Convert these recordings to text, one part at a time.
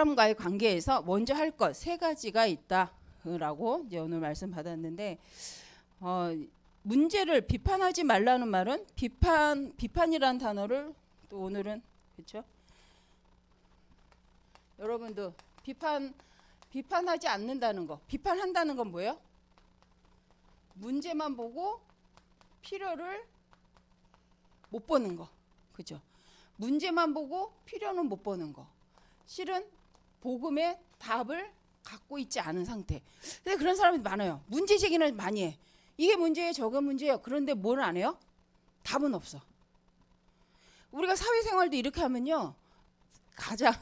사람과의 관계에서 먼저 할 것 세 가지가 있다라고 이제 오늘 말씀 받았는데, 문제를 비판하지 말라는 말은 비판이라는 단어를 또 오늘은 그렇죠? 여러분도 비판하지 않는다는 거, 비판한다는 건 뭐예요? 문제만 보고 필요를 못 보는 거, 그죠? 문제만 보고 필요는 못 보는 거. 실은 복음의 답을 갖고 있지 않은 상태. 근데 그런 사람이 많아요. 문제 제기는 많이 해. 이게 문제예요, 저게 문제예요. 그런데 뭘 안 해요? 답은 없어. 우리가 사회생활도 이렇게 하면요, 가장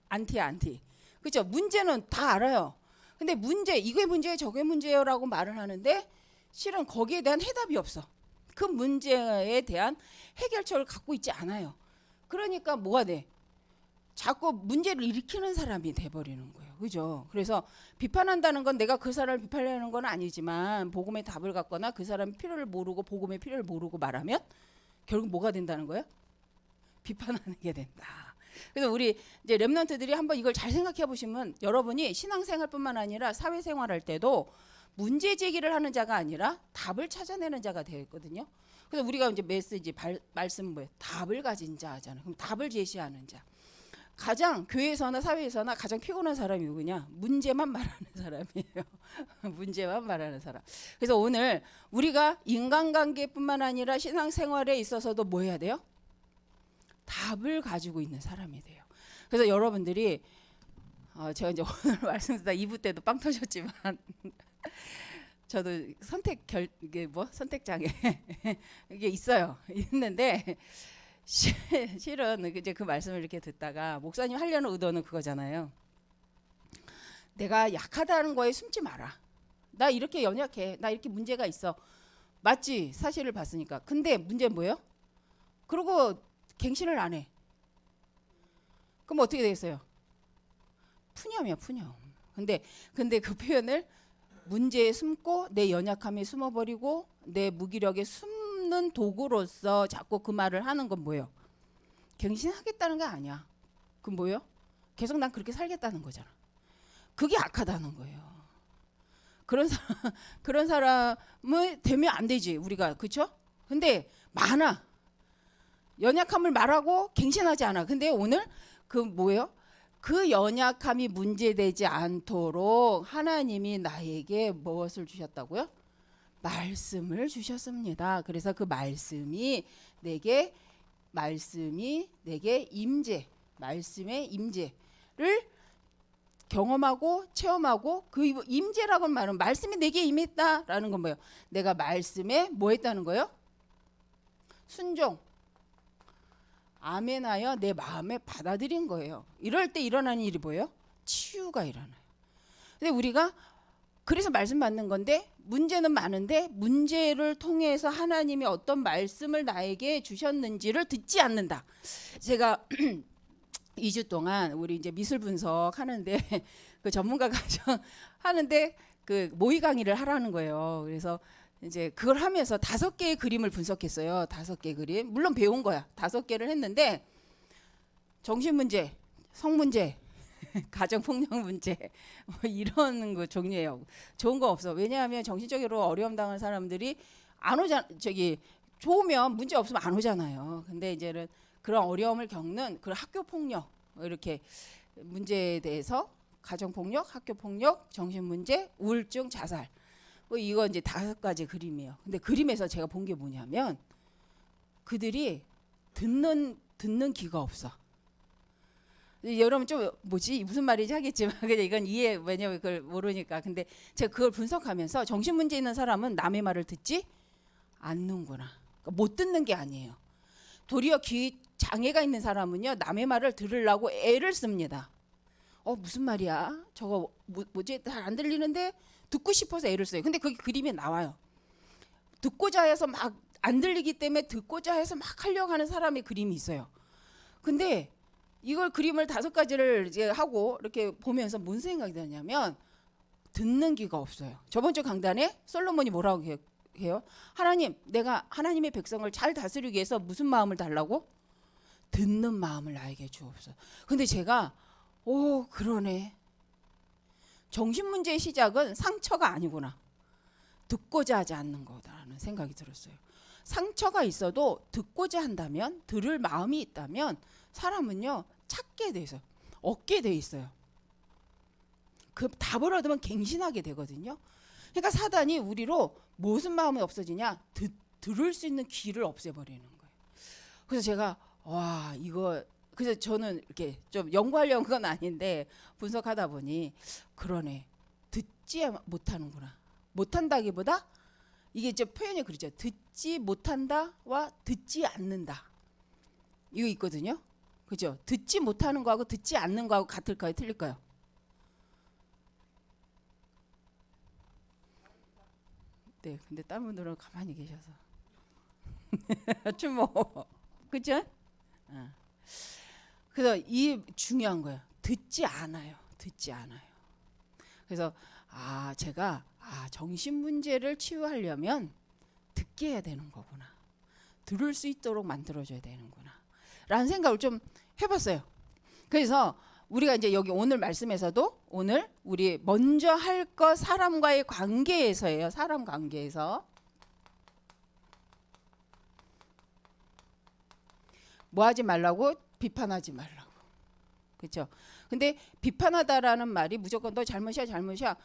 안티야, 안티. 그죠? 문제는 다 알아요. 근데 이게 문제예요, 저게 문제예요라고 말을 하는데 실은 거기에 대한 해답이 없어. 그 문제에 대한 해결책을 갖고 있지 않아요. 그러니까 뭐가 돼? 자꾸 문제를 일으키는 사람이 돼버리는 거예요. 그죠? 그래서 비판한다는 건 내가 그 사람을 비판하는 건 아니지만 복음의 답을 갖거나 그 사람의 필요를 모르고 복음의 필요를 모르고 말하면 결국 뭐가 된다는 거예요? 비판하는 게 된다. 그래서 우리 이제 렘넌트들이 한번 이걸 잘 생각해 보시면 여러분이 신앙생활뿐만 아니라 사회생활할 때도 문제 제기를 하는 자가 아니라 답을 찾아내는 자가 되어 있거든요. 그래서 우리가 이제 메시지 말씀 뭐예요? 답을 가진 자 하잖아요. 그럼 답을 제시하는 자. 가장 교회에서나 사회에서나 가장 피곤한 사람이 누구냐? 문제만 말하는 사람이에요. 문제만 말하는 사람. 그래서 오늘 우리가 인간관계뿐만 아니라 신앙생활에 있어서도 뭐 해야 돼요? 답을 가지고 있는 사람이 돼요. 그래서 여러분들이 제가 이제 오늘 말씀 듣다 2부 때도 빵 터졌지만 저도 이게 선택장애 이게 있어요. 있는데 실은 이제 그 말씀을 이렇게 듣다가 목사님 하려는 의도는 그거잖아요. 내가 약하다는 거에 숨지 마라. 나 이렇게 연약해. 나 이렇게 문제가 있어. 맞지? 사실을 봤으니까. 근데 문제는 뭐예요? 그러고 갱신을 안 해. 그럼 어떻게 되겠어요? 푸념이야, 푸념. 근데 그 표현을 문제에 숨고 내 연약함에 숨어버리고 내 무기력에 숨는 도구로서 자꾸 그 말을 하는 건 뭐예요? 갱신하겠다는 게 아니야. 그럼 뭐예요? 계속 난 그렇게 살겠다는 거잖아. 그게 악하다는 거예요. 그런 사람을 되면 안 되지 우리가. 그렇죠? 근데 많아. 연약함을 말하고 갱신하지 않아. 근데 오늘 그 뭐예요? 그 연약함이 문제되지 않도록 하나님이 나에게 무엇을 주셨다고요? 말씀을 주셨습니다. 그래서 그 말씀이 내게 말씀의 임재를 경험하고 체험하고 그 임재라고 말은 말씀이 내게 임했다라는 건 뭐예요? 내가 말씀에 뭐 했다는 거예요? 순종. 아멘하여 내 마음에 받아들인 거예요. 이럴 때 일어나는 일이 뭐예요? 치유가 일어나요. 근데 우리가 그래서 말씀 받는 건데 문제는 많은데 문제를 통해서 하나님이 어떤 말씀을 나에게 주셨는지를 듣지 않는다. 제가 2주 동안 우리 이제 미술 분석 하는데 그 전문가가 하는데 그 모의 강의를 하라는 거예요. 그래서 이제 그걸 하면서 5개의 그림을 분석했어요. 5개 그림. 물론 배운 거야. 5개를 했는데 정신 문제, 성 문제, 가정 폭력 문제 뭐 이런 거 종류예요. 좋은 거 없어. 왜냐하면 정신적으로 어려움 당한 사람들이 안 오잖아. 좋으면 문제 없으면 안 오잖아요. 근데 이제는 그런 어려움을 겪는 그런 학교 폭력 이렇게 문제에 대해서 가정 폭력, 학교 폭력, 정신 문제, 우울증, 자살. 이거 이제 5가지 그림이에요. 근데 그림에서 제가 본 게 뭐냐면 그들이 듣는 귀가 없어. 여러분 좀 뭐지 무슨 말인지 하겠지만 그냥 이건 왜냐면 그걸 모르니까. 근데 제가 그걸 분석하면서 정신 문제 있는 사람은 남의 말을 듣지 않는구나. 그러니까 못 듣는 게 아니에요. 도리어 귀 장애가 있는 사람은요 남의 말을 들으려고 애를 씁니다. 무슨 말이야? 저거 뭐지? 잘 안 들리는데 듣고 싶어서 애를 써요. 근데 그게 그림에 나와요. 듣고자 해서 막 안 들리기 때문에 듣고자 해서 막 하려고 하는 사람의 그림이 있어요. 근데 이걸 그림을 5가지를 이제 하고 이렇게 보면서 무슨 생각이 드냐면 듣는 귀가 없어요. 저번 주 강단에 솔로몬이 뭐라고 해요? 하나님, 내가 하나님의 백성을 잘 다스리기 위해서 무슨 마음을 달라고? 듣는 마음을 나에게 주옵소서. 근데 제가 오, 그러네. 정신 문제의 시작은 상처가 아니구나. 듣고자 하지 않는 거다라는 생각이 들었어요. 상처가 있어도 듣고자 한다면, 들을 마음이 있다면 사람은요 찾게 돼 있어요. 얻게 돼 있어요. 그 답을 얻으면 갱신하게 되거든요. 그러니까 사단이 우리로 무슨 마음이 없어지냐? 들을 수 있는 귀를 없애버리는 거예요. 그래서 제가 와 이거 그래서 저는 이렇게 좀 연구하려는 건 아닌데 분석하다 보니 그러네. 듣지 못하는구나. 못한다기보다 이게 이제 표현이 그렇죠. 듣지 못한다와 듣지 않는다. 이거 있거든요. 그죠? 듣지 못하는 거하고 듣지 않는 거하고 같을까요? 틀릴까요? 네, 근데 다른 분들은 가만히 계셔서 주모, 그죠? 어. 그래서 이 중요한 거예요. 듣지 않아요. 듣지 않아요. 그래서 제가 정신 문제를 치유하려면 듣게 해야 되는 거구나. 들을 수 있도록 만들어줘야 되는구나. 라는 생각을 좀 해봤어요. 그래서 우리가 이제 여기 오늘 말씀에서도 오늘 우리 먼저 할 것 사람과의 관계에서예요. 사람 관계에서. 뭐 하지 말라고? 비판하지 말라고. 그렇죠? 근데 비판하다라는 말이 무조건 너 잘못이야 잘못이야.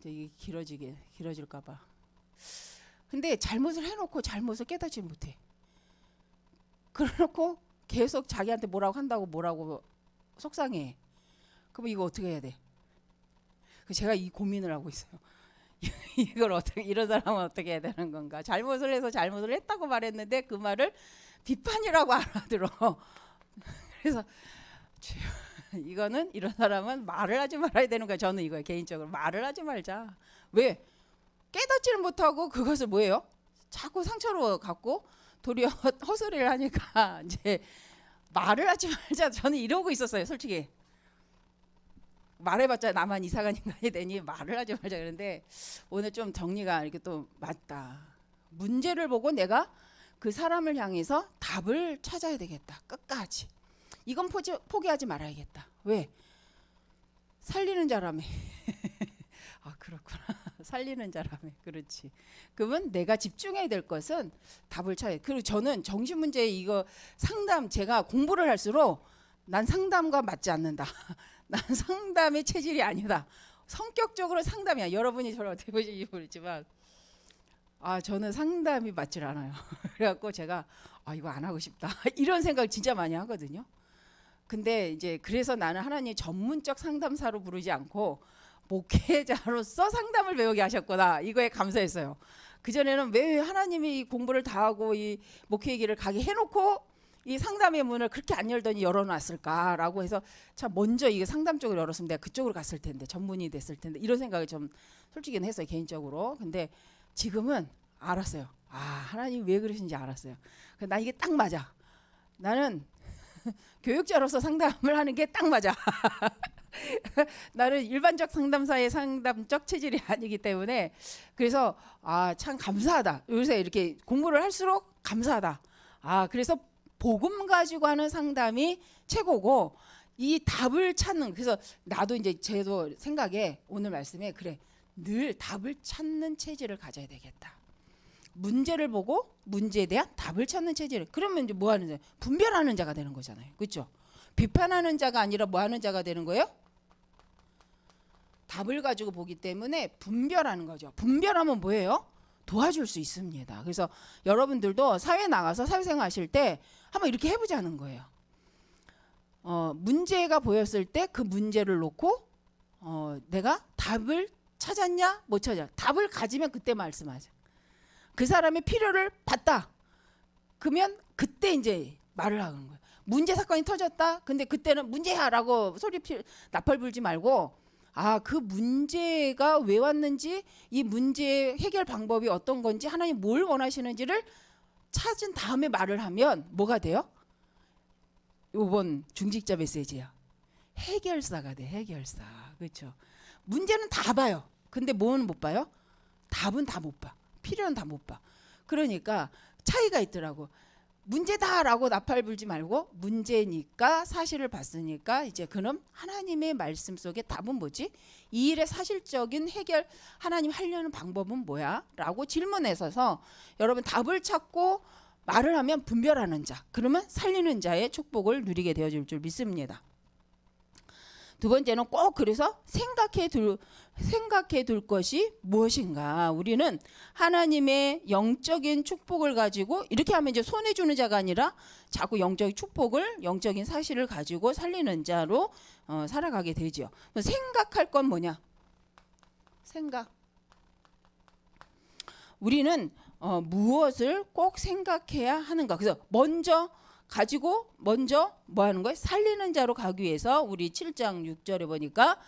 이게 길어질까 봐. 근데 잘못을 해놓고 잘못을 깨닫지 못해. 그래놓고 계속 자기한테 뭐라고 한다고 뭐라고 속상해. 그럼 이거 어떻게 해야 돼? 제가 이 고민을 하고 있어요. 이걸 어떻게 이런 사람은 어떻게 해야 되는 건가? 잘못을 해서 잘못을 했다고 말했는데 그 말을 비판이라고 알아들어. 그래서 이거는 이런 사람은 말을 하지 말아야 되는 거야. 저는 이거예요. 개인적으로 말을 하지 말자. 왜? 깨닫지를 못하고 그것을 뭐예요? 자꾸 상처로 갖고 도리어 헛소리를 하니까 이제 말을 하지 말자. 저는 이러고 있었어요. 솔직히. 말해봤자 나만 이상한 인간이 되니 말을 하지 말자. 그런데 오늘 좀 정리가 이렇게 또 맞다. 문제를 보고 내가 그 사람을 향해서 답을 찾아야 되겠다. 끝까지. 이건 포기하지 말아야겠다. 왜? 살리는 자라며. 그렇구나. 살리는 자라며. 그렇지. 그러면 내가 집중해야 될 것은 답을 찾아야 돼. 그리고 저는 정신 문제 이거 상담 제가 공부를 할수록 난 상담과 맞지 않는다. 난 상담의 체질이 아니다. 성격적으로 상담이야. 여러분이 저를 어떻게 보실지 모르지만 저는 상담이 맞질 않아요. 그래갖고 제가 이거 안 하고 싶다. 이런 생각을 진짜 많이 하거든요. 근데 이제 그래서 나는 하나님 전문적 상담사로 부르지 않고 목회자로서 상담을 배우게 하셨구나. 이거에 감사했어요. 그전에는 왜 하나님이 이 공부를 다 하고 이 목회 길을 가게 해놓고 이 상담의 문을 그렇게 안 열더니 열어놨을까라고 해서 참 먼저 이게 상담 쪽으로 열었으면 내가 그쪽으로 갔을 텐데 전문이 됐을 텐데 이런 생각을 좀 솔직히는 했어요. 개인적으로. 근데 지금은 알았어요. 하나님 왜 그러신지 알았어요. 나 이게 딱 맞아. 나는 교육자로서 상담을 하는 게 딱 맞아. 나는 일반적 상담사의 상담적 체질이 아니기 때문에 그래서 참 감사하다. 요새 이렇게 공부를 할수록 감사하다. 그래서 복음 가지고 하는 상담이 최고고 이 답을 찾는 그래서 나도 이제 제도 생각에 오늘 말씀에 그래 늘 답을 찾는 체질을 가져야 되겠다. 문제를 보고 문제에 대한 답을 찾는 체질. 그러면 이제 뭐 하는 자? 분별하는 자가 되는 거잖아요. 그렇죠? 비판하는 자가 아니라 뭐 하는 자가 되는 거예요? 답을 가지고 보기 때문에 분별하는 거죠. 분별하면 뭐예요? 도와줄 수 있습니다. 그래서 여러분들도 사회에 나가서 사회생활 하실 때 한번 이렇게 해보자는 거예요. 문제가 보였을 때 그 문제를 놓고 내가 답을 찾았냐 못 찾았냐. 답을 가지면 그때 말씀하자. 그 사람의 필요를 봤다. 그러면 그때 이제 말을 하는 거예요. 문제 사건이 터졌다. 근데 그때는 문제야라고 나팔 불지 말고 그 문제가 왜 왔는지 이 문제의 해결 방법이 어떤 건지 하나님 뭘 원하시는지를 찾은 다음에 말을 하면 뭐가 돼요? 이번 중직자 메시지야. 해결사가 돼. 해결사. 그렇죠? 문제는 다 봐요. 근데 뭐는 못 봐요? 답은 다 못 봐. 필요는 다 못 봐. 그러니까 차이가 있더라고. 문제다라고 나팔 불지 말고 문제니까 사실을 봤으니까 이제 그럼 하나님의 말씀 속에 답은 뭐지? 이 일의 사실적인 해결 하나님 하려는 방법은 뭐야? 라고 질문해서 여러분 답을 찾고 말을 하면 분별하는 자, 그러면 살리는 자의 축복을 누리게 되어질 줄 믿습니다. 두 번째는 꼭 그래서 생각해 둘 것이 무엇인가. 우리는 하나님의 영적인 축복을 가지고 이렇게 하면 이제 손해 주는 자가 아니라 자꾸 영적인 축복을 영적인 사실을 가지고 살리는 자로 살아가게 되죠. 생각할 건 뭐냐? 생각. 우리는 무엇을 꼭 생각해야 하는가. 그래서 먼저 뭐 하는 거예요? 살리는 자로 가기 위해서 우리 7장 6절에 보니까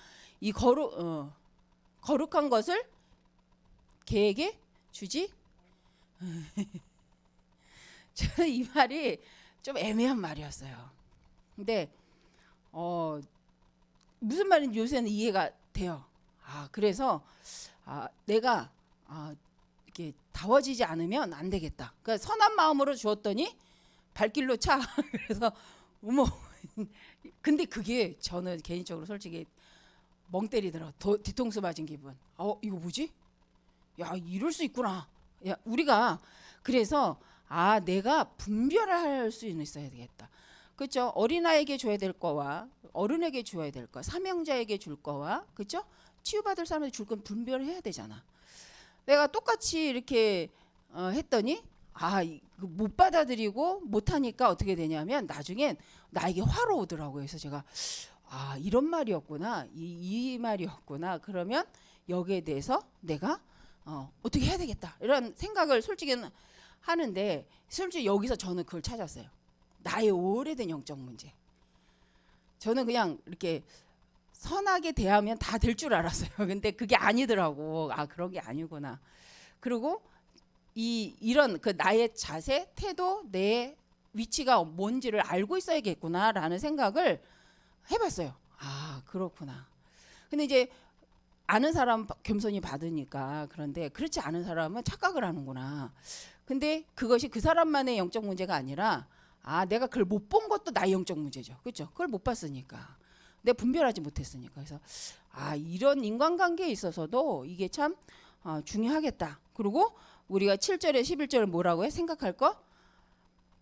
이 거룩한 것을 걔에게 주지. 저는 이 말이 좀 애매한 말이었어요. 근데 무슨 말인지 요새는 이해가 돼요. 그래서 내가 이렇게 다워지지 않으면 안 되겠다. 그러니까 선한 마음으로 주었더니 발길로 차. 그래서 어머. 근데 그게 저는 개인적으로 솔직히 멍 때리더라. 뒤통수 맞은 기분. 이거 뭐지? 야, 이럴 수 있구나. 야, 우리가 그래서 내가 분별할 수 있어야 되겠다. 그렇죠? 어린아이에게 줘야 될 거와 어른에게 줘야 될 거, 사명자에게 줄 거와 그렇죠? 치유받을 사람에게 줄 건 분별해야 되잖아. 내가 똑같이 이렇게 했더니 못 받아들이고 못하니까 어떻게 되냐면 나중엔 나에게 화로 오더라고요. 그래서 제가 이런 말이었구나, 이 말이었구나. 그러면 여기에 대해서 내가 어떻게 해야 되겠다 이런 생각을 솔직히는 하는데, 솔직히 여기서 저는 그걸 찾았어요. 나의 오래된 영적 문제. 저는 그냥 이렇게 선하게 대하면 다 될 줄 알았어요. 근데 그게 아니더라고. 그런 게 아니구나. 그리고 이런 그 나의 자세, 태도, 내 위치가 뭔지를 알고 있어야겠구나라는 생각을 해봤어요. 그렇구나. 근데 이제 아는 사람 겸손히 받으니까. 그런데 그렇지 않은 사람은 착각을 하는구나. 근데 그것이 그 사람만의 영적 문제가 아니라 내가 그걸 못 본 것도 나의 영적 문제죠. 그렇죠? 그걸 못 봤으니까. 내가 분별하지 못했으니까. 그래서 이런 인간관계에 있어서도 이게 참 중요하겠다. 그리고 우리가 7절에 11절을 뭐라고 해? 생각할 거?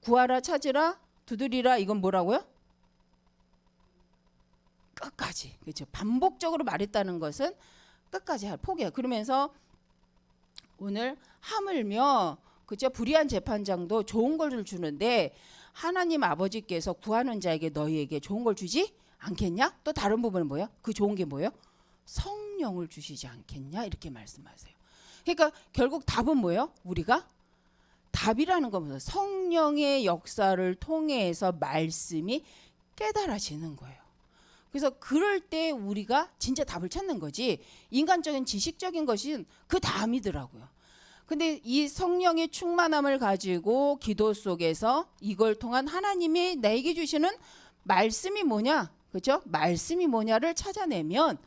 구하라, 찾으라, 두드리라. 이건 뭐라고요? 끝까지. 그렇죠? 반복적으로 말했다는 것은 끝까지 포기해. 그러면서 오늘 하물며 그죠? 불의한 재판장도 좋은 걸 주는데 하나님 아버지께서 구하는 자에게 너희에게 좋은 걸 주지 않겠냐? 또 다른 부분은 뭐예요? 그 좋은 게 뭐예요? 성령을 주시지 않겠냐? 이렇게 말씀하세요. 그러니까 결국 답은 뭐예요? 우리가 답이라는 건 뭐예요? 성령의 역사를 통해서 말씀이 깨달아지는 거예요. 그래서 그럴 때 우리가 진짜 답을 찾는 거지, 인간적인 지식적인 것은 그 다음이더라고요. 근데 이 성령의 충만함을 가지고 기도 속에서 이걸 통한 하나님이 나에게 주시는 말씀이 뭐냐, 그렇죠? 말씀이 뭐냐를 찾아내면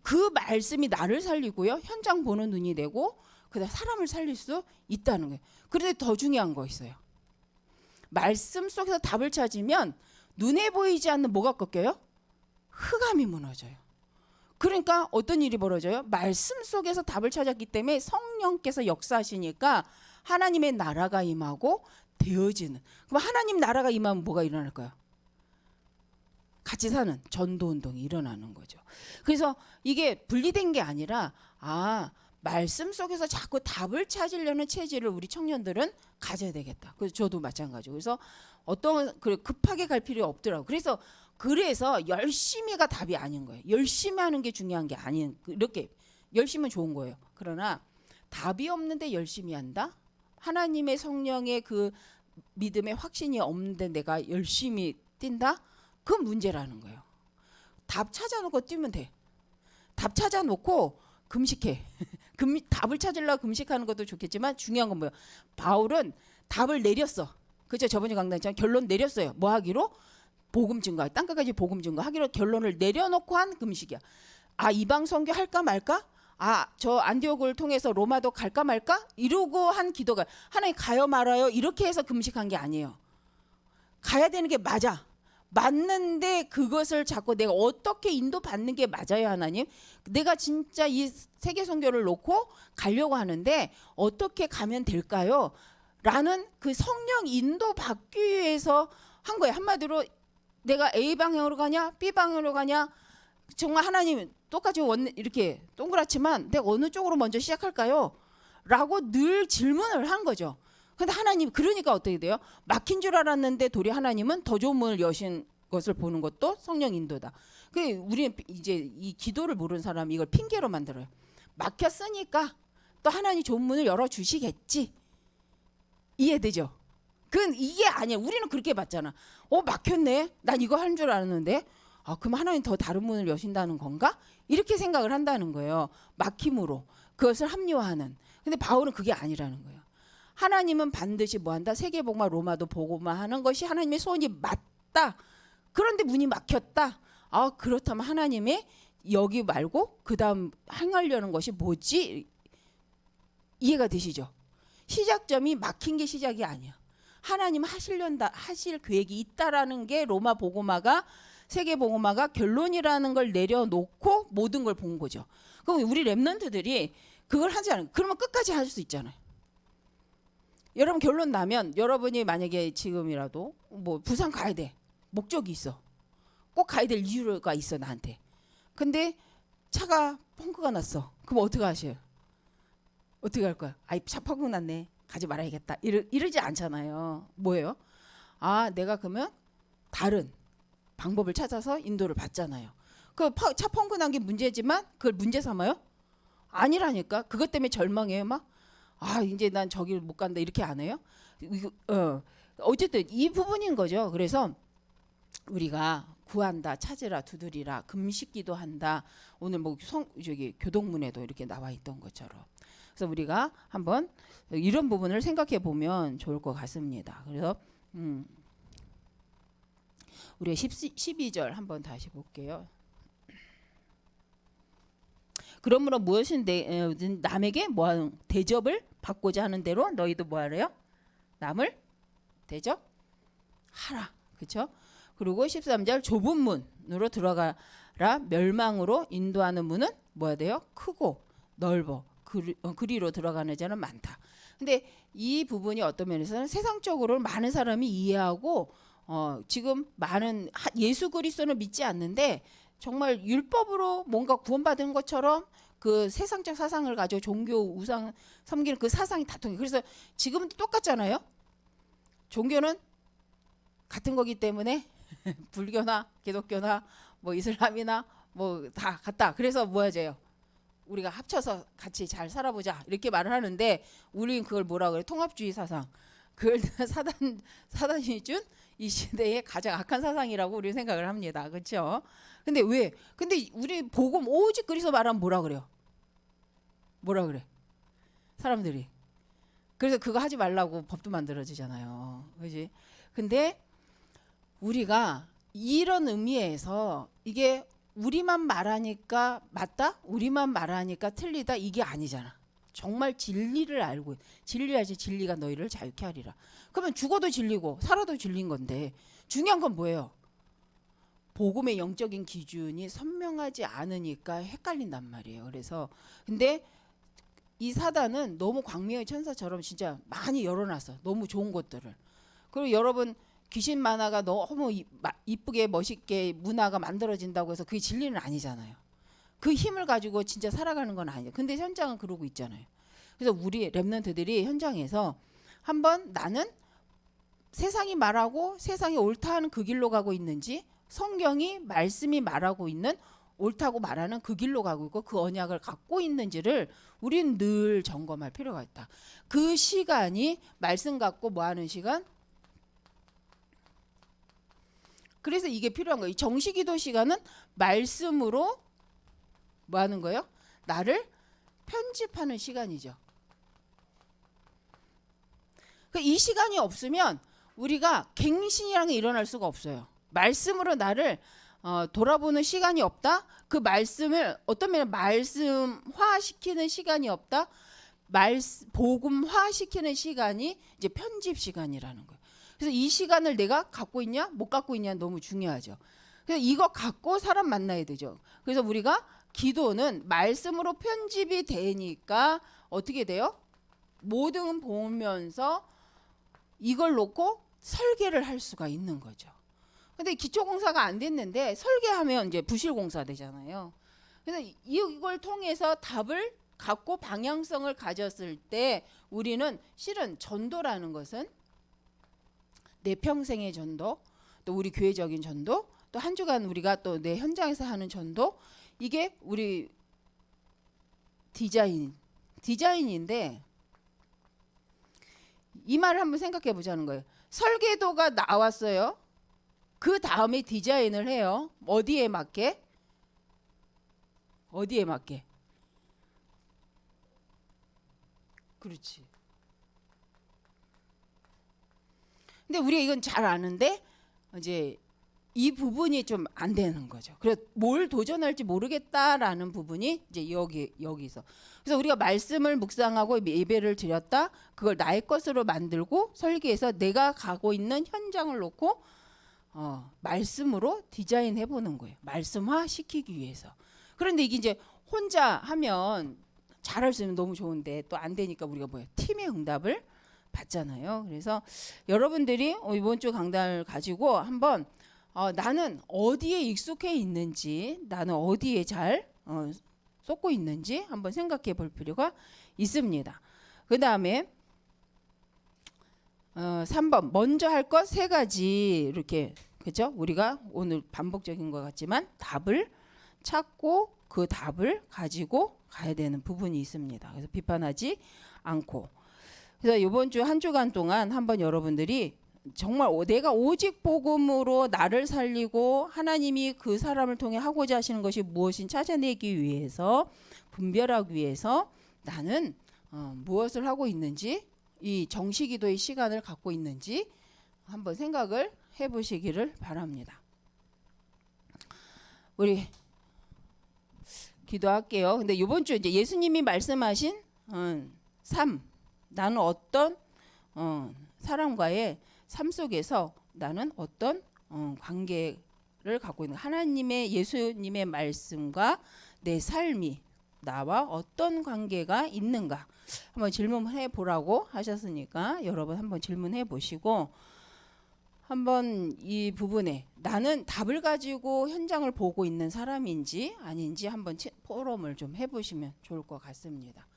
그 말씀이 나를 살리고요, 현장 보는 눈이 되고 그다음 사람을 살릴 수 있다는 거예요. 그런데 더 중요한 거 있어요. 말씀 속에서 답을 찾으면 눈에 보이지 않는 뭐가 꺾여요? 흑암이 무너져요. 그러니까 어떤 일이 벌어져요? 말씀 속에서 답을 찾았기 때문에 성령께서 역사하시니까 하나님의 나라가 임하고 되어지는. 그럼 하나님 나라가 임하면 뭐가 일어날까요? 같이 사는 전도운동이 일어나는 거죠. 그래서 이게 분리된 게 아니라 말씀 속에서 자꾸 답을 찾으려는 체질을 우리 청년들은 가져야 되겠다. 그래서 저도 마찬가지고. 그래서 급하게 갈 필요 없더라고요. 그래서 열심히가 답이 아닌 거예요. 열심히 하는 게 중요한 게 아닌, 이렇게 열심은 좋은 거예요. 그러나 답이 없는데 열심히 한다? 하나님의 성령의 그 믿음의 확신이 없는데 내가 열심히 뛴다? 그건 문제라는 거예요. 답 찾아놓고 뛰면 돼. 답 찾아놓고 금식해. 답을 찾으려고 금식하는 것도 좋겠지만 중요한 건 뭐예요? 바울은 답을 내렸어. 그죠? 저번에 강단했잖아요. 결론 내렸어요. 뭐 하기로? 복음 증거, 땅끝까지 복음 증거 하기로 결론을 내려놓고 한 금식이야. 이방 선교 할까 말까? 아, 저 안디옥을 통해서 로마도 갈까 말까? 이러고 한 기도가 하나님 가요 말아요 이렇게 해서 금식한 게 아니에요. 가야 되는 게 맞아. 맞는데 그것을 자꾸 내가 어떻게 인도받는 게 맞아요, 하나님? 내가 진짜 이 세계 선교를 놓고 가려고 하는데 어떻게 가면 될까요? 라는 그 성령 인도받기 위해서 한 거예요. 한마디로 내가 A 방향으로 가냐 B 방향으로 가냐, 정말 하나님 똑같이 이렇게 동그랗지만 내가 어느 쪽으로 먼저 시작할까요? 라고 늘 질문을 한 거죠. 근데 하나님 그러니까 어떻게 돼요? 막힌 줄 알았는데 도리 하나님은 더 좋은 문을 여신 것을 보는 것도 성령 인도다. 그 우리는 이제 이 기도를 모르는 사람이 이걸 핑계로 만들어요. 막혔으니까 또 하나님 좋은 문을 열어 주시겠지. 이해되죠? 그건 이게 아니야. 우리는 그렇게 봤잖아. 막혔네. 난 이거 하는 줄 알았는데. 아, 그럼 하나님 더 다른 문을 여신다는 건가? 이렇게 생각을 한다는 거예요. 막힘으로 그것을 합리화하는. 근데 바울은 그게 아니라는 거예요. 하나님은 반드시 뭐한다? 세계복음화 로마도 보고만 하는 것이 하나님의 소원이 맞다. 그런데 문이 막혔다. 아, 그렇다면 하나님의 여기 말고 그 다음 행하려는 것이 뭐지? 이해가 되시죠? 시작점이 막힌 게 시작이 아니야. 하나님 하실 계획이 있다라는 게 로마 복음화가 세계 복음화가 결론이라는 걸 내려놓고 모든 걸 본 거죠. 그럼 우리 랩런트들이 그걸 하지 않아요. 그러면 끝까지 할 수 있잖아요. 여러분 결론 나면 여러분이 만약에 지금이라도 뭐 부산 가야 돼. 목적이 있어. 꼭 가야 될 이유가 있어 나한테. 근데 차가 펑크가 났어. 그럼 어떻게 하셔요? 어떻게 할 거야? 아이 차 펑크 났네. 가지 말아야겠다. 이러지 않잖아요. 뭐예요? 아, 내가 그러면 다른 방법을 찾아서 인도를 받잖아요. 그 차 펑크 난 게 문제지만 그걸 문제 삼아요? 아니라니까. 그것 때문에 절망해요 막. 아, 이제 난 저길 못 간다 이렇게 안 해요? 어쨌든 이 부분인 거죠. 그래서 우리가 구한다, 찾으라, 두드리라, 금식기도 한다. 오늘 뭐 저기 교동문에도 이렇게 나와 있던 것처럼. 그래서 우리가 한번 이런 부분을 생각해 보면 좋을 것 같습니다. 그래서 우리가 12절 한번 다시 볼게요. 그러므로 무엇인데 남에게 뭐하는 대접을 받고자 하는 대로 너희도 뭐하래요? 남을 대접하라. 그렇죠? 그리고 13절 좁은 문으로 들어가라. 멸망으로 인도하는 문은 뭐야 돼요? 크고 넓어 그리로 들어가는 자는 많다. 근데 이 부분이 어떤 면에서는 세상적으로 많은 사람이 이해하고 지금 많은 예수 그리스도는 믿지 않는데 정말 율법으로 뭔가 구원받은 것처럼 그 세상적 사상을 가지고 종교 우상 섬기는 그 사상이 다 통해. 그래서 지금은 똑같잖아요. 종교는 같은 거기 때문에 불교나 기독교나 뭐 이슬람이나 뭐 다 같다. 그래서 뭐 하재요? 우리가 합쳐서 같이 잘 살아보자 이렇게 말을 하는데 우리는 그걸 뭐라 그래? 통합주의 사상. 그걸 사단이 준 이 시대의 가장 악한 사상이라고 우리 생각을 합니다. 그렇죠? 근데 왜? 근데 우리 복음 오직 그리스도 말하면 뭐라 그래요? 뭐라 그래? 사람들이. 그래서 그거 하지 말라고 법도 만들어지잖아요. 그렇지? 근데 우리가 이런 의미에서 이게 우리만 말하니까 맞다? 우리만 말하니까 틀리다? 이게 아니잖아. 정말 진리를 알고 진리하지 진리가 너희를 자유케 하리라. 그러면 죽어도 진리고 살아도 진리인 건데 중요한 건 뭐예요? 복음의 영적인 기준이 선명하지 않으니까 헷갈린단 말이에요. 그래서 근데 이 사단은 너무 광명의 천사처럼 진짜 많이 열어놨어. 너무 좋은 것들을. 그리고 여러분 귀신 만화가 너무 이쁘게 멋있게 문화가 만들어진다고 해서 그게 진리는 아니잖아요. 그 힘을 가지고 진짜 살아가는 건 아니에요. 근데 현장은 그러고 있잖아요. 그래서 우리 랩런트들이 현장에서 한번 나는 세상이 말하고 세상이 옳다 하는 그 길로 가고 있는지 성경이 말씀이 말하고 있는 옳다고 말하는 그 길로 가고 있고 그 언약을 갖고 있는지를 우리는 늘 점검할 필요가 있다. 그 시간이 말씀 갖고 뭐 하는 시간? 그래서 이게 필요한 거예요. 정시기도 시간은 말씀으로 뭐 하는 거예요? 나를 편집하는 시간이죠. 이 시간이 없으면 우리가 갱신이라는 게 일어날 수가 없어요. 말씀으로 나를 돌아보는 시간이 없다. 그 말씀을 어떤 면에 말씀화시키는 시간이 없다. 복음화시키는 시간이 이제 편집 시간이라는 거예요. 그래서 이 시간을 내가 갖고 있냐 못 갖고 있냐 너무 중요하죠. 그래서 이거 갖고 사람 만나야 되죠. 그래서 우리가 기도는 말씀으로 편집이 되니까 어떻게 돼요? 뭐든 보면서 이걸 놓고 설계를 할 수가 있는 거죠. 근데 기초공사가 안 됐는데 설계하면 이제 부실공사 되잖아요. 그래서 이걸 통해서 답을 갖고 방향성을 가졌을 때 우리는 실은 전도라는 것은 내 평생의 전도, 또 우리 교회적인 전도, 또 한 주간 우리가 또 내 현장에서 하는 전도, 이게 우리 디자인인데 이 말을 한번 생각해 보자는 거예요. 설계도가 나왔어요. 그 다음에 디자인을 해요. 어디에 맞게? 어디에 맞게? 그렇지. 근데 우리가 이건 잘 아는데 이제 이 부분이 좀 안 되는 거죠. 그래서 뭘 도전할지 모르겠다라는 부분이 이제 여기서. 그래서 우리가 말씀을 묵상하고 예배를 드렸다. 그걸 나의 것으로 만들고 설계해서 내가 가고 있는 현장을 놓고 말씀으로 디자인해 보는 거예요. 말씀화 시키기 위해서. 그런데 이게 이제 혼자 하면 잘할 수 있으면 너무 좋은데 또 안 되니까 우리가 뭐예요? 팀의 응답을 받잖아요. 그래서 여러분들이 이번 주 강단을 가지고 한번 나는 어디에 익숙해 있는지, 나는 어디에 잘 쏟고 있는지 한번 생각해 볼 필요가 있습니다. 그 다음에 3번 먼저 할 것 3가지 이렇게 그죠? 우리가 오늘 반복적인 것 같지만 답을 찾고 그 답을 가지고 가야 되는 부분이 있습니다. 그래서 비판하지 않고. 그래서 이번 주 한 주간 동안 한번 여러분들이 정말 내가 오직 복음으로 나를 살리고 하나님이 그 사람을 통해 하고자 하시는 것이 무엇인 찾아내기 위해서 분별하기 위해서 나는 무엇을 하고 있는지 이 정시기도의 시간을 갖고 있는지 한번 생각을 해보시기를 바랍니다. 우리 기도할게요. 근데 이번 주 이제 예수님이 말씀하신 삶, 나는 어떤 사람과의 삶 속에서 나는 어떤 관계를 갖고 있는 하나님의 예수님의 말씀과 내 삶이 나와 어떤 관계가 있는가 한번 질문해 보라고 하셨으니까 여러분 한번 질문해 보시고 한번 이 부분에 나는 답을 가지고 현장을 보고 있는 사람인지 아닌지 한번 포럼을 좀 해보시면 좋을 것 같습니다.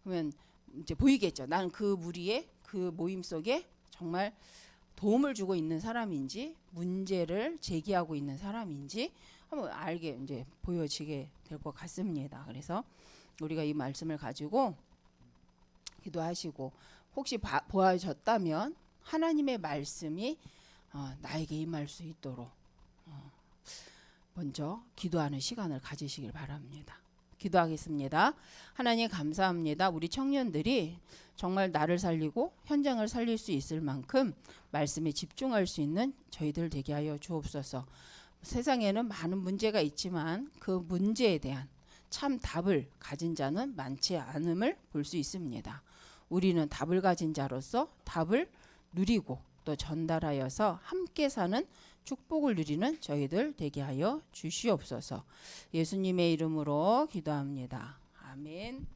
그러면 이제 보이겠죠. 나는 그 무리의 그 모임 속에 정말 도움을 주고 있는 사람인지 문제를 제기하고 있는 사람인지 한번 알게 이제 보여지게 될 것 같습니다. 그래서 우리가 이 말씀을 가지고 기도하시고 혹시 보아졌다면 하나님의 말씀이 나에게 임할 수 있도록 먼저 기도하는 시간을 가지시길 바랍니다. 기도하겠습니다. 하나님 감사합니다. 우리 청년들이 정말 나를 살리고 현장을 살릴 수 있을 만큼 말씀에 집중할 수 있는 저희들 되게 하여 주옵소서. 세상에는 많은 문제가 있지만 그 문제에 대한 참 답을 가진 자는 많지 않음을 볼 수 있습니다. 우리는 답을 가진 자로서 답을 누리고 또 전달하여서 함께 사는 축복을 누리는 저희들 되게 하여 주시옵소서. 예수님의 이름으로 기도합니다. 아멘.